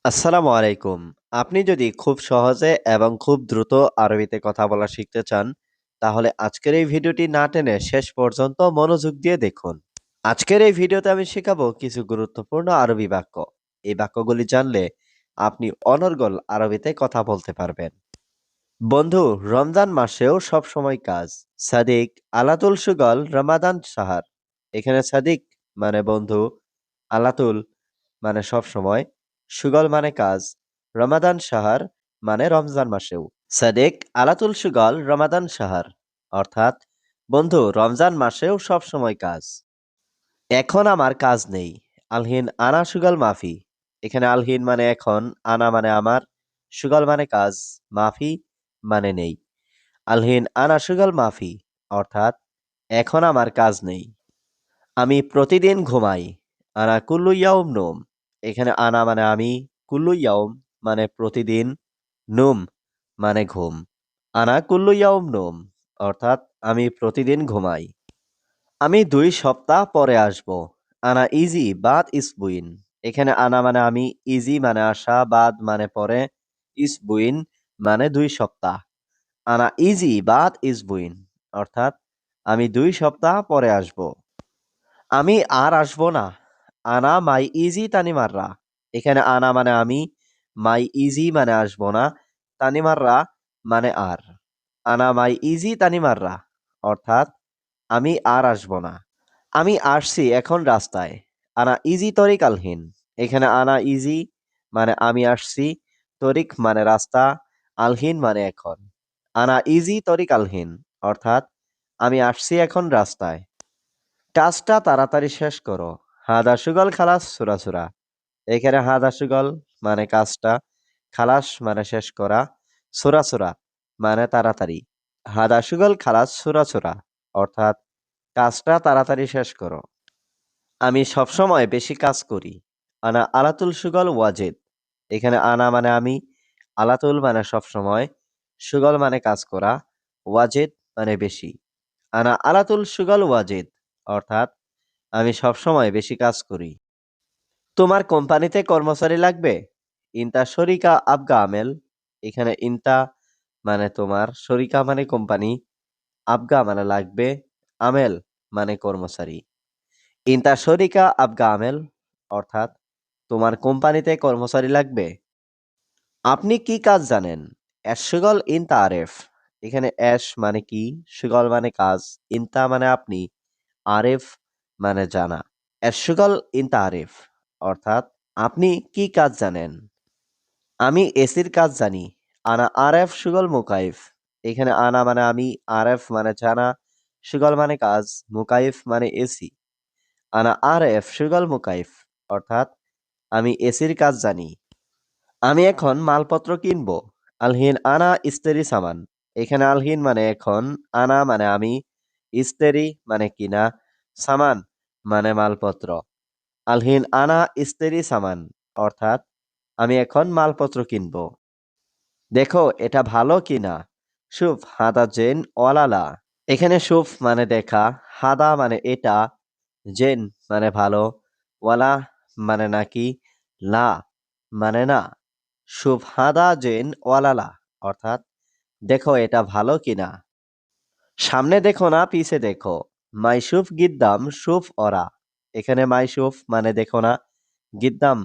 আসসালামু আলাইকুম। আপনি যদি খুব সহজে এবং খুব দ্রুত আরবিতে কথা বলা শিখতে চান, তাহলে আজকের এই ভিডিওটি না টেনে শেষ পর্যন্ত মনোযোগ দিয়ে দেখুন। আজকের এই ভিডিওতে আমি শেখাবো কিছু গুরুত্বপূর্ণ আরবি বাক্য। এই বাক্যগুলি জানলে আপনি অনর্গল আরবিতে কথা বলতে পারবেন। বন্ধু, রমজান মাসেও সবসময় কাজ। সাদিক আলাতুল সুগল রমাদান সাহার। এখানে সাদিক মানে বন্ধু, আলাতুল মানে সবসময়, সুগল মানে কাজ, রমাদান সাহার মানে রমজান মাসেও। সাদেক আলাতুল সুগল রমাদান সাহার, অর্থাৎ বন্ধু রমজান মাসেও সবসময় কাজ। এখন আমার কাজ নেই। আলহিন আনা সুগল মাফি। এখানে আলহিন মানে এখন, আনা মানে আমার, সুগল মানে কাজ, মাফি মানে নেই। আলহিন আনা সুগল মাফি, অর্থাৎ এখন আমার কাজ নেই। আমি প্রতিদিন ঘুমাই। আনা কুল্লু ইয়াউম নোম। এখানে আনা মানে আমি, কুল্লু ইয়াউম মানে প্রতিদিন, নুম মানে ঘুম। আনা কুল্লু ইয়াউম নোম, অর্থাৎ আমি প্রতিদিন ঘুমাই। আমি ২ সপ্তাহ পরে আসব। আনা ইজি বাদ ইসবুইন। এখানে আনা মানে আমি, ইজি মানে আসা, বাদ মানে পরে, ইসবুইন মানে ২ সপ্তাহ। আনা ইজি বাদ ইসবুইন, অর্থাৎ আমি ২ সপ্তাহ পরে আসব। আমি আর আসবো না। আনা মাই ইজি তানিমাররা। এখানে আনা মানে আমি, মাই ইজি মানে আসবো না, তানিমাররা মানে আর। আনা মাই ইজি তানিমাররা, অর্থাৎ আমি আর আসবো না। আমি আসছি এখন রাস্তায়। আনা ইজি তরিক আলহিন। এখানে আনা ইজি মানে আমি আসছি, তরিক মানে রাস্তা, আলহিন মানে এখন। আনা ইজি তরিক আলহিন, অর্থাৎ আমি আসছি এখন রাস্তায়। কাজটা তাড়াতাড়ি শেষ করো। হাদা সুগল খালাস সুরা। এখানে হাদা সুগল মানে কাজটা, খালাস মানে শেষ করা, সুরা মানে তাড়াতাড়ি। হাদা সুগল খালাস সুরা, অর্থাৎ কাজটা তাড়াতাড়ি শেষ করো। আমি সবসময় বেশি কাজ করি। আনা আলাতুল সুগল ওয়াজেদ। এখানে আনা মানে আমি, আলাতুল মানে সবসময়, সুগল মানে কাজ করা, ওয়াজেদ মানে বেশি। আনা আলাতুল সুগল ওয়াজেদ, অর্থাৎ আমি সবসময় বেশি কাজ করি। তোমার কোম্পানিতে কর্মচারী লাগবে? ইনতা শরিকা আবগা আমেল। এখানে ইনতা মানে তোমার, শরিকা মানে কোম্পানি, আবগা মানে লাগবে, আমেল মানে কর্মচারী। ইনতা শরিকা আবগা আমেল, অর্থাৎ তোমার কোম্পানিতে কর্মচারী লাগবে। আপনি কি কাজ জানেন? এশগল ইনতা আরেফ। এখানে এশ মানে কি, সুগল মানে কাজ, ইনতা মানে আপনি, আরেফ মানে জানা। এশগল ইনতা আরেফ, অর্থাৎ আপনি কি কাজ জানেন? আমি এসির কাজ জানি। আনা আরেফ সুগল মুকাইফ। এখানে আনা মানে আমি, আরেফ মানে জানা, সুগল মানে কাজ, মুকাইফ মানে এসি। আনা আরেফ সুগল মুকাইফ, অর্থাৎ আমি এসির কাজ জানি। আমি এখন মালপত্র কিনবো। আলহিন আনা ইস্তেরি সামান। এখানে আলহিন মানে এখন, আনা মানে আমি, ইস্তেরি মানে কিনা, সামান মানে মালপত্র। আলহিন আনা ইস্তেরি সামান, অর্থাৎ আমি এখন মালপত্র কিনবো। দেখো এটা ভালো কিনা। শুফ হাদা জেন ওয়ালালা। এখানে শুফ মানে দেখা, হাদা মানে এটা, জেন মানে ভালো, ওয়ালা মানে নাকি, লা মানে না। শুফ হাদা জেন ওয়ালালা, অর্থাৎ দেখো এটা ভালো কিনা। সামনে দেখো না পিছে দেখো। মাইশুফ গিদ্দাম শুফ অরা। এখানে মাইশুফ মানে দেখো না, গিদ্দাম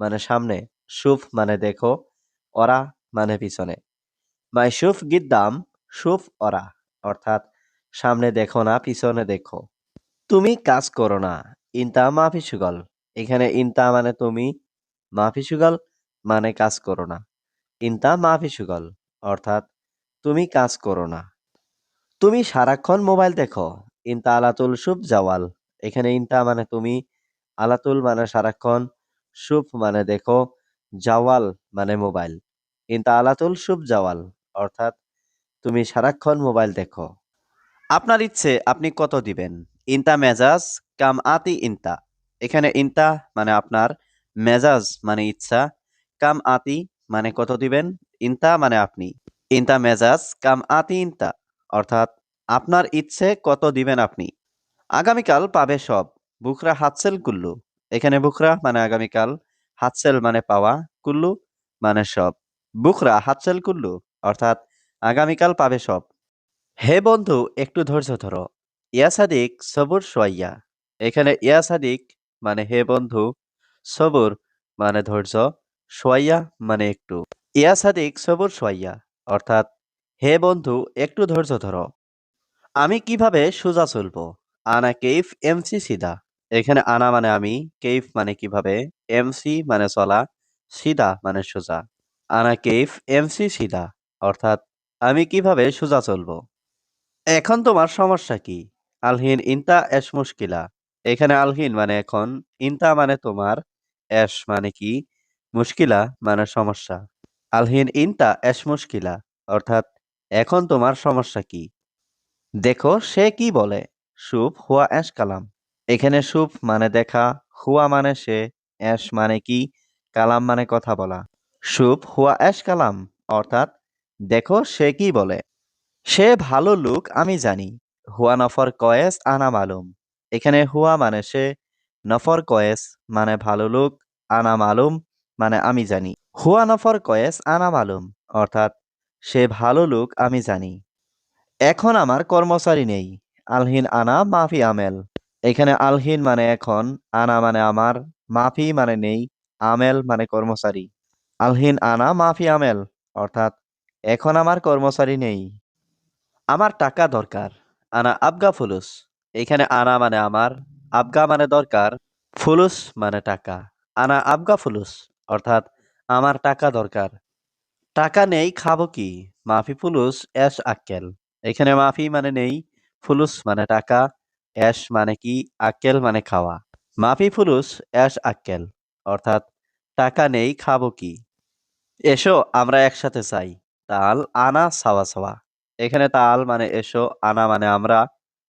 মানে সামনে, শুফ মানে দেখো, অরা মানে পিছনে। মাইশুফ গিদ্দাম শুফ অরা, অর্থাৎ সামনে দেখো না পিছনে দেখো। তুমি কাজ করো না। ইনতা মাফি সুগল। এখানে ইনতা মানে তুমি, মাফি সুগল মানে কাজ করো না। ইনতা মাফি সুগল, অর্থাৎ তুমি কাজ করো না। তুমি সারাক্ষণ মোবাইল দেখো। ইনতা আলাতুল শুভ জাওয়াল। এখানে ইনতা মানে তুমি, আলাতুল মানে সারাক্ষণ, শুভ মানে দেখো, জাওয়াল মানে মোবাইল। ইনতা আলাতুল শুভ জাওয়াল, অর্থাৎ তুমি সারাক্ষণ মোবাইল দেখো। আপনার ইচ্ছে আপনি কত দিবেন? ইনতা মেজাজ কাম আতি ইনতা। এখানে ইনতা মানে আপনার, মেজাজ মানে ইচ্ছা, কাম আতি মানে কত দিবেন, ইনতা মানে আপনি। ইনতা মেজাজ কাম আতি ইনতা, অর্থাৎ আপনার ইচ্ছে কত দিবেন আপনি। আগামীকাল পাবে সব। বুকরা হাতসেল কুল্লু। এখানে বুকরা মানে আগামীকাল, হাতসেল মানে পাওয়া, কুল্লু মানে সব। বুকরা হাতসেল কুল্লু অর্থাৎ আগামীকাল পাবে সব। হে বন্ধু একটু ধৈর্য ধরো। ইয়া সাদিক সবুর সোয়াইয়া। এখানে ইয়া সাদিক মানে হে বন্ধু, সবুর মানে ধৈর্য, সোয়াইয়া মানে একটু। ইয়া সাদিক সবুর সোয়াইয়া অর্থাৎ হে বন্ধু একটু ধৈর্য ধরো। আমি কিভাবে সোজা চলবো? আনা কেইফ এমসি সিদা। এখানে আনা মানে আমি, কেইফ মানে কিভাবে, এমসি মানে চলা, সিদা মানে সোজা। আনা কেইফ এমসি সিদা অর্থাৎ আমি কিভাবে সোজা চলবো। এখন তোমার সমস্যা কি? আলহিন ইনতা এশ মুশকিলা। এখানে আলহিন মানে এখন, ইনতা মানে তোমার, এশ মানে কি, মুশকিলা মানে সমস্যা। আলহিন ইনতা এশ মুশকিলা অর্থাৎ এখন তোমার সমস্যা কি? দেখো সে কি বলে। শুভ হুয়া এশ কালাম। এখানে শুভ মানে দেখা, হুয়া মানে সে, এশ মানে কি, কালাম মানে কথা বলা। শুভ হুয়া এশ কালাম অর্থাৎ দেখো সে কি বলে। সে ভালো লোক আমি জানি। হুয়া নফর কয়েস আনা মালুম। এখানে হুয়া মানে সে, নফর কয়েস মানে ভালো লোক, আনা মালুম মানে আমি জানি। হুয়া নফর কয়েস আনা মালুম অর্থাৎ সে ভালো লোক আমি জানি। এখন আমার কর্মচারী নেই। আলহিন আনা মাফি আমেল। এখানে আলহিন মানে এখন, আনা মানে আমার, মাফি মানে নেই, আমেল মানে কর্মচারী। আলহিন আনা মাফি আমেল অর্থাৎ এখন আমার কর্মচারী নেই। আমার টাকা দরকার। আনা আবগা ফুলুস। এখানে আনা মানে আমার, আবগা মানে দরকার, ফুলুস মানে টাকা। আনা আবগা ফুলুস অর্থাৎ আমার টাকা দরকার। টাকা নেই খাবো কি? মাফি ফুলুস এশ আক্কেল। এখানে মাফি মানে নেই, ফুলুস মানে টাকা, এশ মানে কি, আক্কেল মানে খাওয়া। মাফি ফুলুস এশ আক্কেল অর্থাৎ টাকা নেই খাবো কি? এসো আমরা একসাথে চাই। তাল আনা সাওয়া সাওয়া। এখানে তাল মানে এসো, আনা মানে আমরা,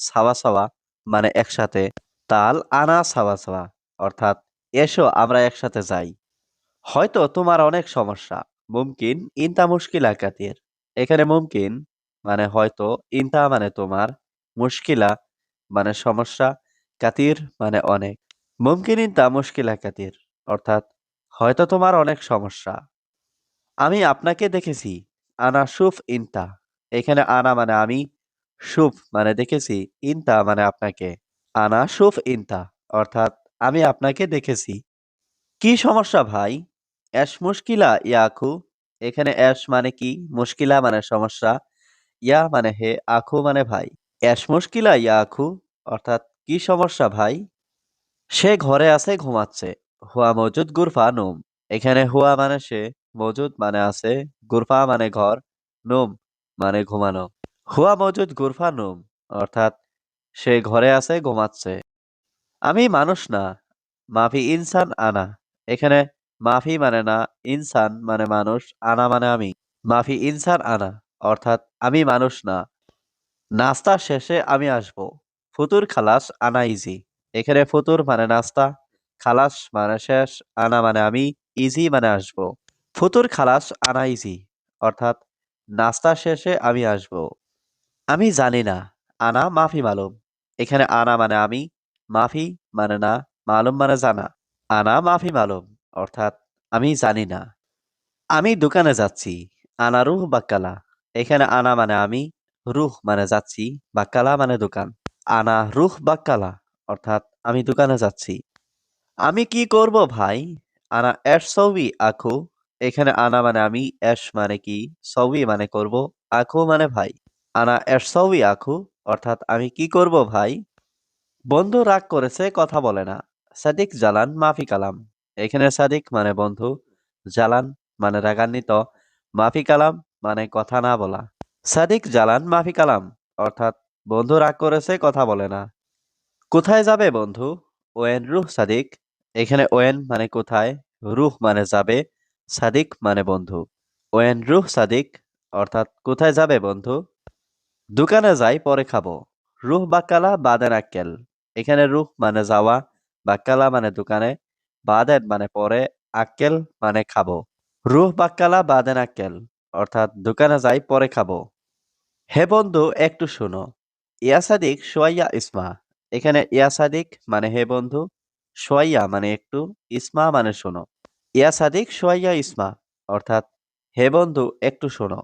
সাওয়া সাওয়া মানে একসাথে। তাল আনা সাওয়া সাওয়া অর্থাৎ এসো আমরা একসাথে যাই। হয়তো তোমার অনেক সমস্যা। মুমকিন ইনতা মুশকিলা কাতির। এখানে মুমকিন মানে হয়তো, ইনতা মানে তোমার, মুশকিলা মানে সমস্যা, কাতির মানে অনেক। মুমকিন ইনতা মুশকিলা কাতির অর্থাৎ হয়তো তোমার অনেক সমস্যা। আমি আপনাকে দেখেছি। আনা শুফ ইনতা। এখানে আনা মানে আমি, শুফ মানে দেখেছি, ইনতা মানে আপনাকে। আনা শুফ ইনতা অর্থাৎ আমি আপনাকে দেখেছি। কি সমস্যা ভাই? এশ মুশকিলা ইয়া আখু। এখানে এশ মানে কি, মুশকিলা মানে সমস্যা, ইয়া মানে হে, আখু মানে ভাই। এশ মুশকিলা ইয়া আখু অর্থাৎ কি সমস্যা ভাই? সে ঘরে আছে ঘুমাচ্ছে। হুয়া মজুদ গুরফা নুম। এখানে হুয়া মানে সে, মজুদ মানে আছে, গুরফা মানে ঘর, নুম মানে ঘুমানো। হুয়া মজুদ গুরফা নুম অর্থাৎ সে ঘরে আছে ঘুমাচ্ছে। আমি মানুষ না। মাফি ইনসান আনা। এখানে মাফি মানে না, ইনসান মানে মানুষ, আনা মানে আমি। মাফি ইনসান আনা অর্থাৎ আমি মানুষ না। নাস্তা শেষে আমি আসব। ফুতুর খালাস আনা ইজি। এখানে ফুতুর মানে নাস্তা, খালাস মানে শেষ, আনা মানে আমি, ইজি মানে আসব। ফুতুর খালাস আনা ইজি অর্থাৎ নাস্তা শেষে আমি আসব। আমি জানি না। আনা মাফি মালুম। এখানে আনা মানে আমি, মাফি মানে না, মালুম মানে জানা। আনা মাফি মালুম অর্থাৎ আমি জানি না। আমি দোকানে যাচ্ছি। আনা রুহ বাক্কালা। এখানে আনা মানে আমি, রুহ মানে যাচ্ছি, বাক্কালা মানে দোকান। আনা রুহ বাক্কালা অর্থাৎ আমি দোকানে যাচ্ছি। আমি কি করব ভাই? আনা এশ সৌবি আখু। এখানে আনা মানে আমি, এশ মানে কি, সৌবি মানে করব, আখু মানে ভাই। আনা এশ সৌবি আখু অর্থাৎ আমি কি করব ভাই? বন্ধু রাগ করেছে কথা বলে না। সাদিক জালান মাফি কালাম। এখানে সাদিক মানে বন্ধু, জালান মানে রাগান্বিত, মাফি কালাম মানে কথা না বলা। সাদিক জালান মাফি কালাম অর্থাৎ বন্ধু রাগ করেছে কথা বলে না। কোথায় যাবে বন্ধু? ওয়েন রুহ সাদিক। এখানে ওয়েন মানে কোথায়, রুহ মানে যাবে, সাদিক মানে বন্ধু। ওয়েন রুহ সাদিক অর্থাৎ কোথায় যাবে বন্ধু? দোকানে যাই পরে খাবো। রুহ বাক্কালা বাদেন আক্কেল। এখানে রুহ মানে যাওয়া, বাক্কালা মানে দোকানে, বাদেন মানে পরে, আক্কেল মানে খাবো। রুহ বাক্কালা বাদেন আক্কেল অর্থাৎ দোকানে যাই পরে খাবো। হে বন্ধু একটু শোনো। ইয়া সাদিক সোয়াইয়া ইসমা। এখানে ইয়া সাদিক মানে হে বন্ধু, সোয়াইয়া মানে একটু, ইসমা মানে শোনো। ইয়া সাদিক শোয়াইয়া ইসমা অর্থাৎ হে বন্ধু একটু শোনো।